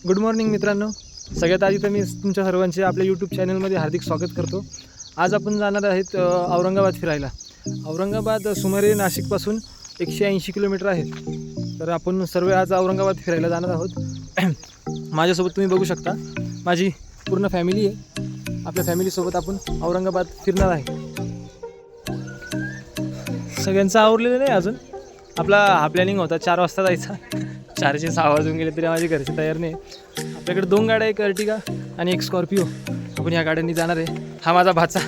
Good morning मित्रांनो. सगळ्यात आधी तर मी तुमच्या सर्वांचे आपल्या यूट्यूब चॅनलमध्ये हार्दिक स्वागत करतो. आज आपण जाणार आहेत औरंगाबाद फिरायला. औरंगाबाद सुमारे नाशिकपासून 180 किलोमीटर आहे. तर आपण सर्व आज औरंगाबाद फिरायला जाणार आहोत. माझ्यासोबत तुम्ही बघू शकता माझी पूर्ण फॅमिली आहे. आपल्या फॅमिलीसोबत आपण औरंगाबाद फिरणार आहे. सगळ्यांचं आवरलेलं नाही अजून. हा प्लॅनिंग होता 4 वाजता जायचा. 4चे 6 वाजून गेले तरी माझी घरची तयार नाही. आपल्याकडे 2 गाड्या, एक अर्टिगा आणि एक स्कॉर्पिओ. आपण ह्या गाड्यांनी जाणार आहे. हा माझा भाचा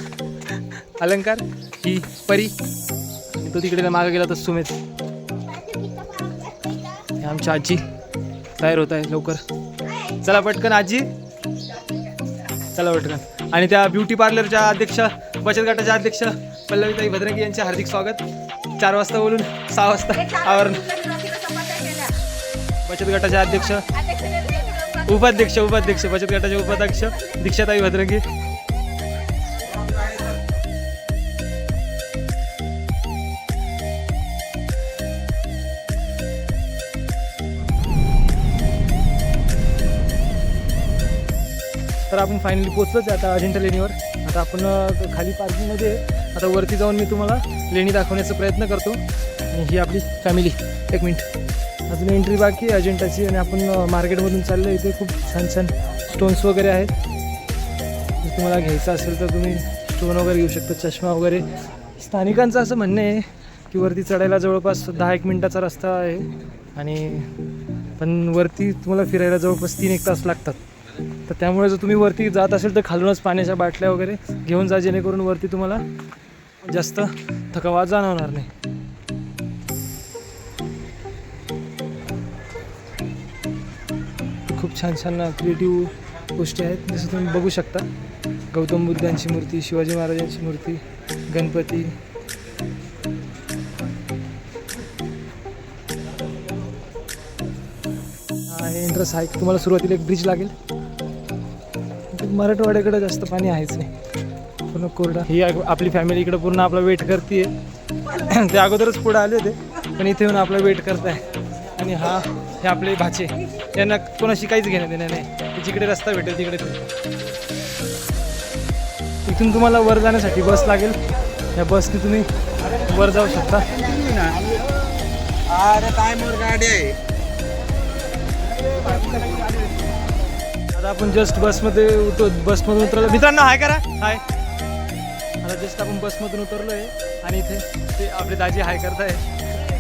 अलंकार, ही परी आणि तो तिकडे मागे गेला तर सुमित. हे आमची आजी तयार होत आहे. लवकर चला पटकन आजी, चला पटकन. आणि त्या ब्युटी पार्लरच्या अध्यक्ष, बचत गटाच्या अध्यक्ष पल्लवीताई भद्रंगी यांचे हार्दिक स्वागत. 4 वाजता बोलून 6 वाजता आवरण. बचत गटाचे अध्यक्ष, उपाध्यक्ष बचत गटाचे उपाध्यक्ष दीक्षाताई भद्रंगी. तर आपण फायनली पोचलोच आता अजिंठा लेणीवर. आता आपण खाली पार्किंगमध्ये, आता वरती जाऊन मी तुम्हाला लेणी दाखवण्याचा प्रयत्न करतो. आणि ही आपली फॅमिली. एक मिनिट, अजून एंट्री बाकी आहे अजिंठाची. आणि आपण मार्केटमधून चाललो. इथे खूप छान छान स्टोन्स वगैरे आहेत. जर तुम्हाला घ्यायचं असेल तर तुम्ही स्टोन वगैरे घेऊ शकता, चष्मा वगैरे. स्थानिकांचं असं म्हणणं आहे की वरती चढायला जवळपास 10-1 मिनिटाचा रस्ता आहे. आणि पण वरती तुम्हाला फिरायला जवळपास 3-1 तास लागतात. तर त्यामुळे जर तुम्ही वरती जात असेल तर खालूनच पाण्याच्या बाटल्या वगैरे घेऊन जा, जेणेकरून वरती तुम्हाला जास्त थकावा जाणवणार नाही. खूप छान छान क्रिएटिव्ह गोष्टी आहेत, जसं तुम्ही बघू शकता. गौतम बुद्धांची मूर्ती, शिवाजी महाराजांची मूर्ती, गणपती. हे एंट्रन्स आहे. तुम्हाला सुरुवातीला एक ब्रिज लागेल. मराठवाड्याकडे जास्त पाणी आहेच नाही, पूर्ण कोरडा. ही आपली फॅमिली इकडे पूर्ण आपला वेट करते. ते अगोदरच पुढे आले होते, पण इथे येऊन आपला वेट करत आहे. आणि हे आपले भाचे, यांना कोणाशी काहीच घेणं देणं नाही. जिकडे रस्ता भेटेल तिकडे. इथून तुम्हाला वर जाण्यासाठी बस लागेल. या बसने तुम्ही वर जाऊ शकता. आता आपण जस्ट बसमधून उतरलो. मित्रांनो हाय करा, हाय. आता जस्ट आपण बसमधून उतरलो आहे. आणि इथे ते आपले दाजी हाय करत आहे.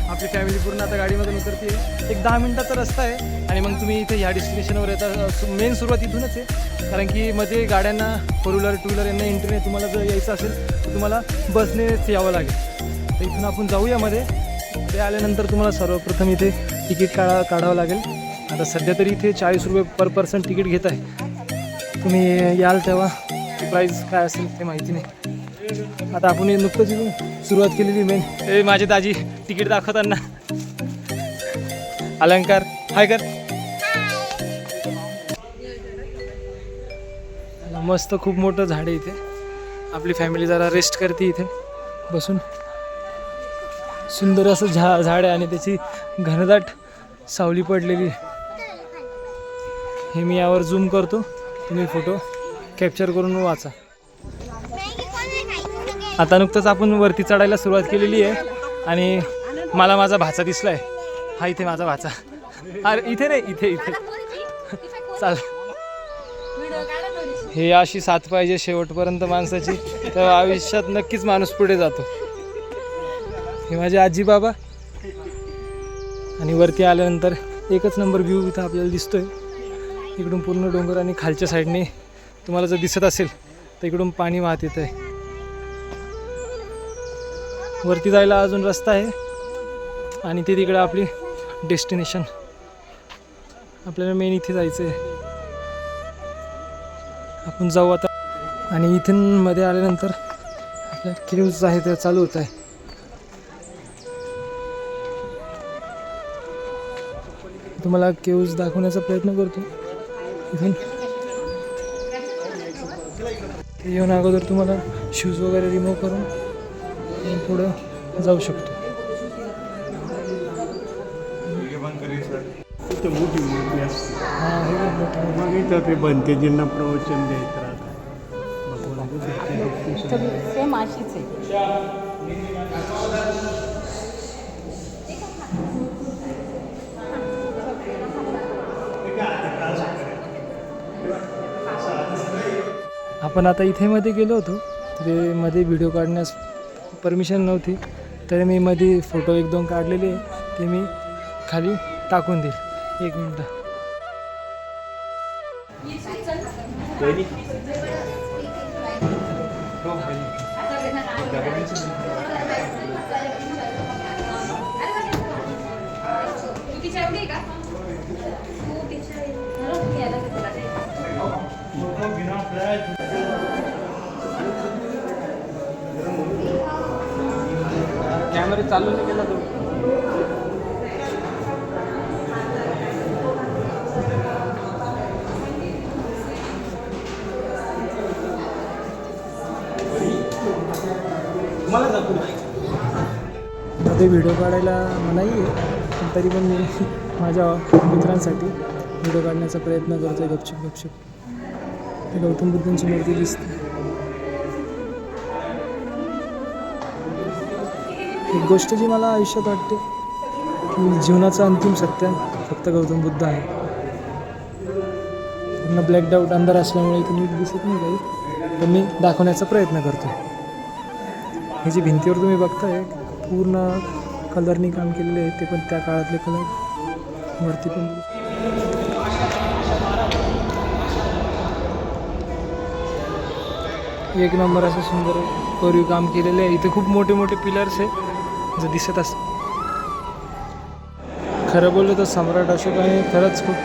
आपली फॅमिली पूर्ण आता गाडीमधून उतरते. एक 10 मिनिटाचा रस्ता आहे. आणि मग तुम्ही इथे ह्या डेस्टिनेशनवर येता. मेन सुरुवात इथूनच आहे, कारण की मध्ये गाड्यांना 4 व्हीलर 2 व्हीलर यांना एंट्री नाही. तुम्हाला जर यायचं असेल तर तुम्हाला बसनेच यावं लागेल. तर इथून आपण जाऊया मध्ये. ते आल्यानंतर तुम्हाला सर्वप्रथम इथे तिकीट काढावं लागेल. आता सध्या तरी इथे 40 रुपये पर पर्सन तिकीट घेत आहे. तुम्ही याल तेव्हा प्राईस काय असेल ते माहिती नाही. आता आपण नुकतंच सुरुवात केलेली. मेन माझे दाजी तिकीट दाखवताना. अलंकार हाय कर. मस्त खूप मोठं झाड आहे इथे. आपली फॅमिली जरा रेस्ट करते इथे बसून. सुंदर असं झाड आहे आणि त्याची घनदाट सावली पडलेली. हे मी यावर झूम करतो, तुम्ही फोटो कॅप्चर करून वाचा. आता नुकतंच आपण वरती चढायला सुरुवात केलेली आहे. आणि मला माझा भाचा दिसलाय. हा इथे माझा भाचा. अरे इथे नाही, इथे चाल. हे अशी साथ पाहिजे शेवटपर्यंत माणसाची, तर आयुष्यात नक्कीच माणूस पुढे जातो. हे माझे आजी बाबा. आणि वरती आल्यानंतर एकच नंबर व्ह्यू इथं आपल्याला दिसतोय. इकडून पूर्ण डोंगर आणि खालच्या साईडने तुम्हाला जर दिसत असेल तर इकडून पाणी वाहत येत आहे. वरती जायला अजून रस्ता आहे. आणि ते तिकडे आपली डेस्टिनेशन. आपल्याला मेन इथे जायचं आहे. आपण जाऊ आता. आणि इथून मध्ये आल्यानंतर आपल्या केव्ज आहे ते चालू होत आहे. तुम्हाला केव्ज दाखवण्याचा प्रयत्न करतो. इथून येऊन अगोदर तुम्हाला शूज वगैरे रिमूव्ह करून पुढं जाऊ शकतो. आहे मोठं. मग इथं ते बनतेजींना प्रवचन देत राहतात. सेम अशीच आहे. आपण आता इथे मध्ये गेलो होतो, तिथे मध्ये व्हिडिओ काढण्यास परमिशन नव्हती, तर मी मध्ये फोटो 1-2 काढलेले ते मी खाली टाकून देईल. 1 मिनटं. कॅमेरा चालू नाही केला तो. मध्ये व्हिडिओ काढायला मनाई आहे, पण तरी पण मी माझ्या मित्रांसाठी व्हिडिओ काढण्याचा प्रयत्न करतो आहे गपचूप गपचूप. ते गौतम बुद्धांची मूर्ती दिसते. एक गोष्ट जी मला आयुष्यात वाटते की जीवनाचं अंतिम सत्य फक्त गौतम बुद्ध आहे. पूर्ण ब्लॅक आउट अंधार असल्यामुळे इथे नीट दिसत नाही काही, पण मी दाखवण्याचा प्रयत्न करतो. हे जी भिंतीवर तुम्ही बघताय पूर्ण कलरनी काम केलेले आहे, ते पण त्या काळातले कलर वरती पण. एक नंबर असं सुंदर कोरीव काम केलेलं आहे. इथे खूप मोठे मोठे पिलर्स आहे जे दिसत असतात. खरं बोललं तर सम्राट अशोकाने खरंच खूप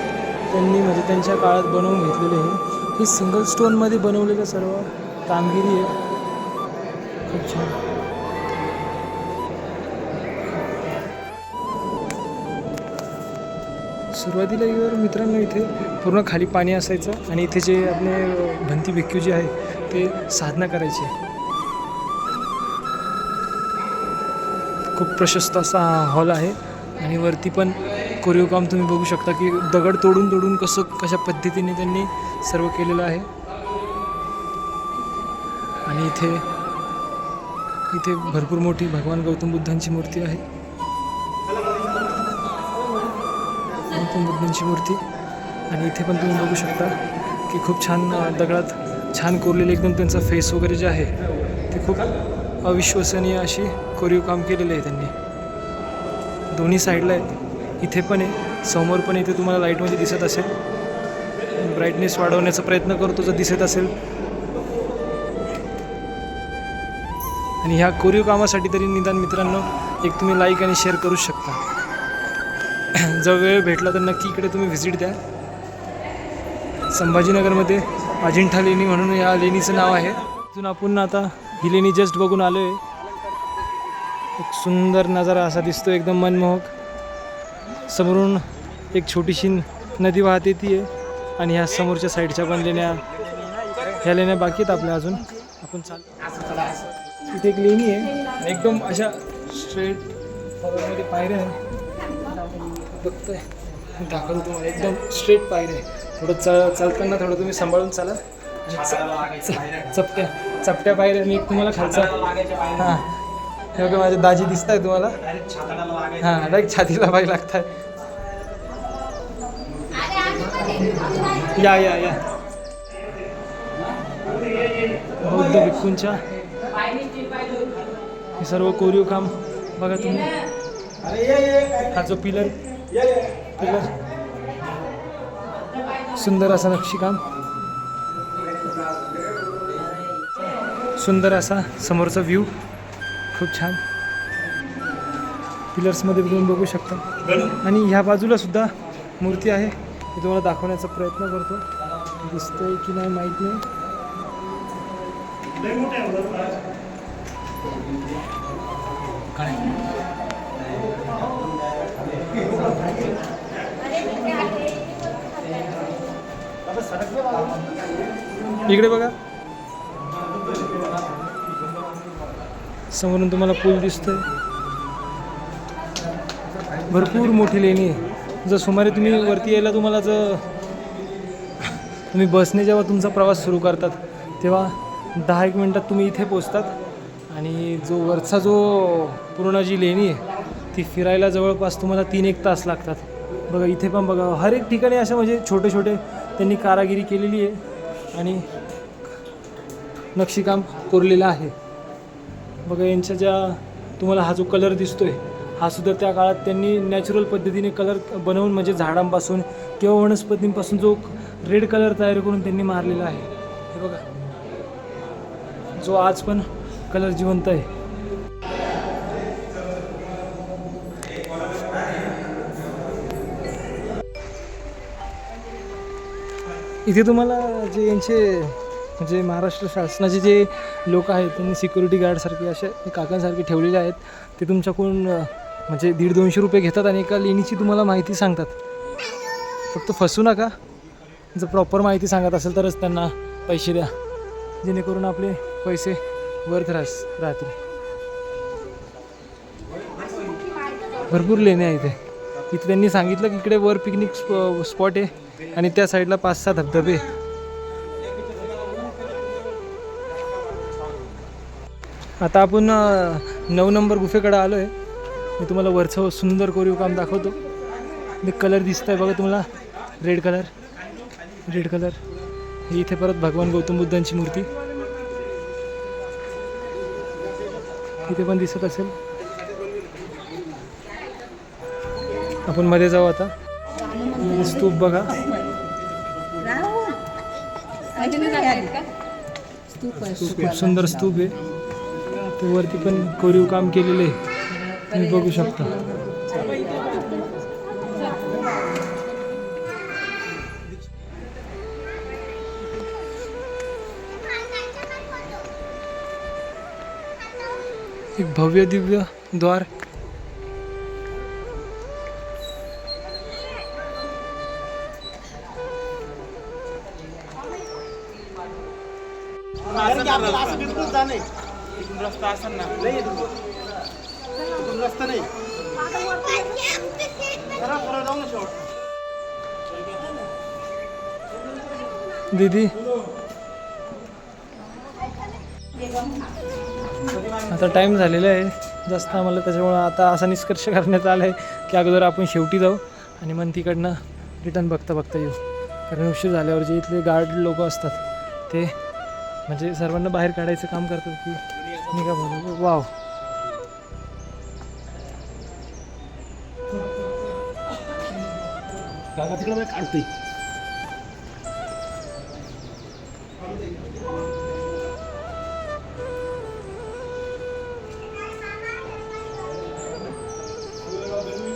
त्यांनी म्हणजे त्यांच्या काळात बनवून घेतलेले आहे. ही सिंगल स्टोनमध्ये बनवलेलं सर्व कामगिरी आहे. खूप छान. सुरुवातीला येऊन मित्रांनो इथे पूर्ण खाली पाणी असायचं आणि इथे जे आपले भंती भिक्खू जे आहे ते साधना करायचे. खूप प्रशस्त असा हॉल आहे आणि वरती पण कोरीव काम तुम्ही बघू शकता की दगड तोडून तोडून कशा पद्धतीने त्यांनी सर्व केलेलं आहे. आणि इथे भरपूर मोठी भगवान गौतम बुद्धांची मूर्ती आहे. गौतम बुद्धांची मूर्ती. आणि इथे पण तुम्ही बघू शकता की खूप छान दगडात छान कोरलेले एकदम त्यांचा फेस वगैरे जे आहे ते खूप अविश्वसनीय अशी कोरीव काम केलेलं आहे त्यांनी. दोन्ही साईडला आहे. इथे पण आहे, समोर पण. इथे तुम्हाला लाईटमध्ये दिसत असेल. ब्राईटनेस वाढवण्याचा प्रयत्न करतो जर दिसत असेल. आणि ह्या कोरीव कामासाठी तरी निदान मित्रांनो एक तुम्ही लाईक आणि शेअर करू शकता. जर वेळ भेटला तर नक्की इकडे तुम्ही व्हिजिट द्या. संभाजीनगरमध्ये अजिंठा लेणी म्हणून या लेणीचं नाव आहे. तिथून आपण आता ही लेणी जस्ट बघून आलो आहे. एक सुंदर नजारा असा दिसतो, एकदम मनमोहक. समोरून एक छोटीशी नदी वाहते ती आहे आणि ह्या समोरच्या साईडच्या पण लेण्या, ह्या लेण्या बाकी आहेत आपल्या अजून. आपण इथे एक लेणी आहे एकदम अशा स्ट्रेट फॉरवर्डमध्ये पायऱ्या आहे. बघतोय दाखवतो तुम्हाला, एकदम स्ट्रेट पायऱ्या आहे. थोडं चालताना थोडं तुम्ही सांभाळून चाला. चपट्या पायऱ्या. मी तुम्हाला खालचा हां हे बघा माझे दाजी दिसत आहे तुम्हाला. हां डायरेक्ट छातीला पाय लागत आहे. या या या बौद्ध भिक्खूंच्या हे सर्व कोरीव काम बघा तुम्ही. हा जो पिलर सुंदर असा नक्षीकाम, सुंदर असा समोरचा व्ह्यू, खूप छान. पिलर्समध्ये तुम्ही बघू शकता. आणि ह्या बाजूला सुद्धा मूर्ती आहे. मी तुम्हाला दाखवण्याचा प्रयत्न करतो. दिसतोय की नाही माहीत नाही. काय इकडे बघा, समोरून तुम्हाला पूल दिसतोय. भरपूर मोठी लेणी आहे. जर सुमारे तुम्ही वरती यायला तुम्हाला जर तुम्ही बसने जेव्हा तुमचा प्रवास सुरू करतात तेव्हा 10-1 मिनटात तुम्ही इथे पोचतात. आणि जो वरचा जो पूर्ण जी लेणी आहे ती फिरायला जवळपास तुम्हाला 3-1 तास लागतात. बघा इथे पण बघा हर एक ठिकाणी असं म्हणजे छोटे छोटे त्यांनी कारागिरी केलेली आहे आणि नक्षीकाम कोरलेलं आहे. बघा यांच्या ज्या तुम्हाला हा जो कलर दिसतोय हा सुद्धा त्या काळात त्यांनी नॅचरल पद्धतीने कलर बनवून म्हणजे झाडांपासून किंवा वनस्पतींपासून जो रेड कलर तयार करून त्यांनी मारलेला आहे. हे बघा जो आज पण कलर जिवंत आहे. इथे तुम्हाला जे यांचे म्हणजे महाराष्ट्र शासनाचे जे लोक आहेत त्यांनी सिक्युरिटी गार्डसारखे असे काकांसारखे ठेवलेले आहेत. ते तुमच्याकडून म्हणजे 150-200 रुपये घेतात आणि एका लेणीची तुम्हाला माहिती सांगतात. फक्त फसू नका. जर प्रॉपर माहिती सांगत असेल तरच त्यांना पैसे द्या जेणेकरून आपले पैसे वर्थ राहतील. भरपूर लेणे आहे इथे त्यांनी सांगितलं की इकडे वर पिकनिक स्पॉट आहे आणि त्या साईडला 5-6 धबधबे. आता आपण 9 नंबर गुफेकडे आलो आहे. मी तुम्हाला वरचं सुंदर कोरीव काम दाखवतो. मी कलर दिसत आहे बघा तुम्हाला रेड कलर. ही इथे परत भगवान गौतम बुद्धांची मूर्ती इथे पण दिसत असेल. आपण मध्ये जाऊ आता. स्तूप बघा खूप सुंदर स्तूप आहे. ते वरती पण कोरीव काम केलेले आहे तुम्ही बघू शकता. एक भव्य दिव्य द्वार. दीदी आता टाईम झालेला आहे जास्त आम्हाला, त्याच्यामुळं आता असा निष्कर्ष करण्यात आला आहे की अगोदर आपण शेवटी जाऊ आणि मग तिकडनं रिटर्न बघता येऊ. कारण उशीर झाल्यावर जे इथले गार्ड लोक असतात ते म्हणजे सर्वांना बाहेर काढायचं काम करतात की मी का बोलू. वाव तिकडे काढते.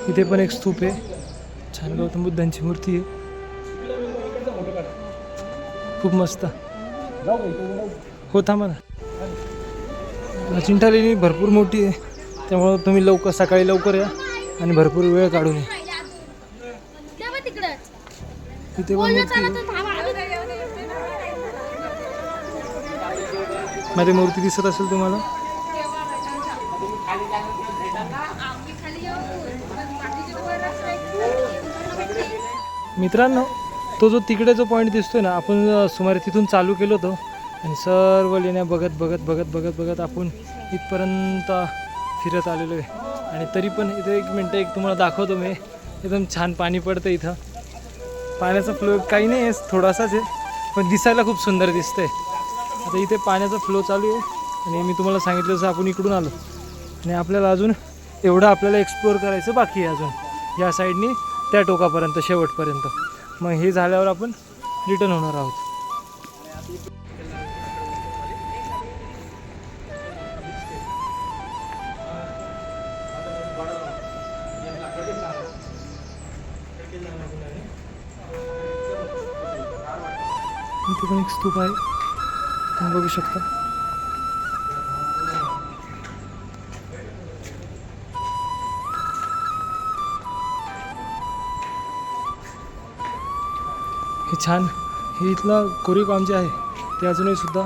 इथे पण एक स्तूप आहे छान गौतम बुद्धांची मूर्ती आहे खूप मस्त. हो थांबा ना. चिंटा लेणी भरपूर मोठी आहे त्यामुळं तुम्ही सकाळी लवकर या आणि भरपूर वेळ काढून या. इथे पण मध्ये मूर्ती दिसत असेल तुम्हाला. मित्रांनो तो जो तिकडे जो पॉईंट दिसतोय ना आपण सुमारे तिथून चालू केलो होतो आणि सर्व लेण्या बघत आपण इथपर्यंत फिरत आलेलो आहे. आणि तरी पण इथे एक मिनटं तुम्हाला दाखवतो मी. एकदम छान पाणी पडतं इथं. पाण्याचा फ्लो काही नाही आहे थोडासाच आहे पण दिसायला खूप सुंदर दिसतंय. आता इथे पाण्याचा फ्लो चालू आहे आणि मी तुम्हाला सांगितलं जसं आपण इकडून आलो आणि आपल्याला अजून एवढं आपल्याला एक्सप्लोअर करायचं बाकी आहे अजून या साईडनी त्या टोकापर्यंत शेवटपर्यंत. मग हे झाल्यावर आपण रिटर्न होणार आहोत. इथे पण एक स्तूप आहे तुम्ही बघू शकता. हे छान हे इथलं कोरीव काम जे आहे ते अजूनही सुद्धा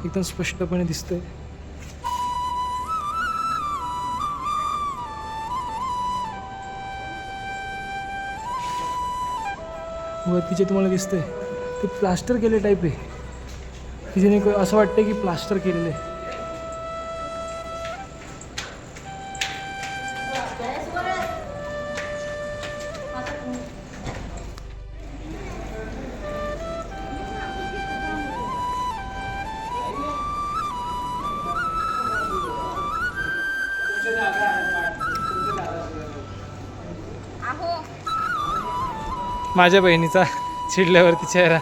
एकदम स्पष्टपणे दिसतंय. वरती जे तुम्हाला दिसतंय ते प्लास्टर केले टाईप आहे की जेणे असं वाटतं की प्लास्टर केलेलं आहे. माझ्या बहिणीचा चिडल्यावरती चेहरा.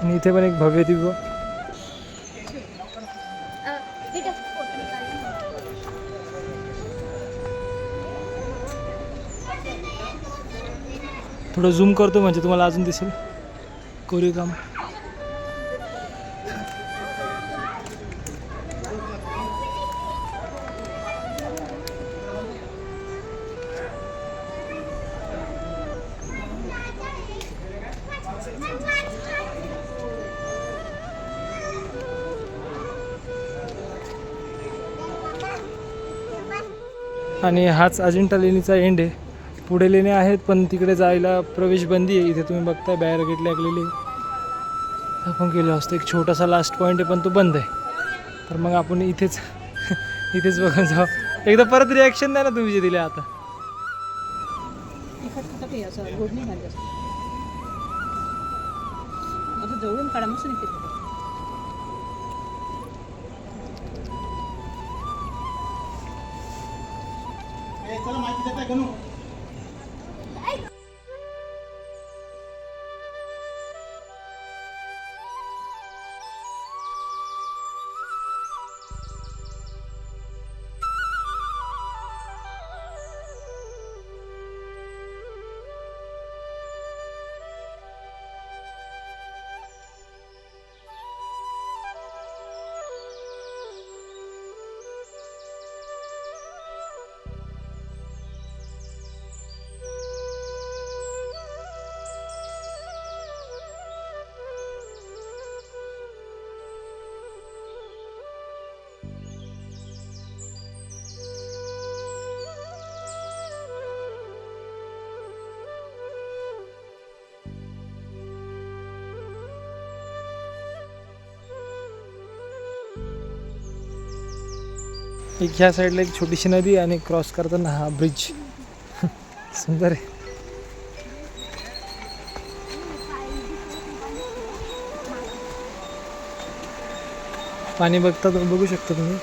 आणि इथे पण एक भव्य दिव्य थोडं झूम करतो म्हणजे तुम्हाला अजून दिसेल कोरीव काम. आणि हाच अजिंठा लेणीचा एंड आहे. पुढे लेणे आहेत पण तिकडे जायला प्रवेश बंदी आहे. इथे तुम्ही बघताय बॅरिकेड लागलेली. आपण गेलो असतो एक छोटासा लास्ट पॉईंट आहे पण तो बंद आहे. तर मग आपण इथेच इथेच बघून जाऊ. एकदा परत रिॲक्शन द्या ना तुम्ही जे दिले आता. जवळून काढा मस्त निघते. एक ह्या साईडला एक छोटीशी नदी आणि क्रॉस करताना हा ब्रिज सुंदर आहे. पाणी बघता बघू शकता तुम्ही.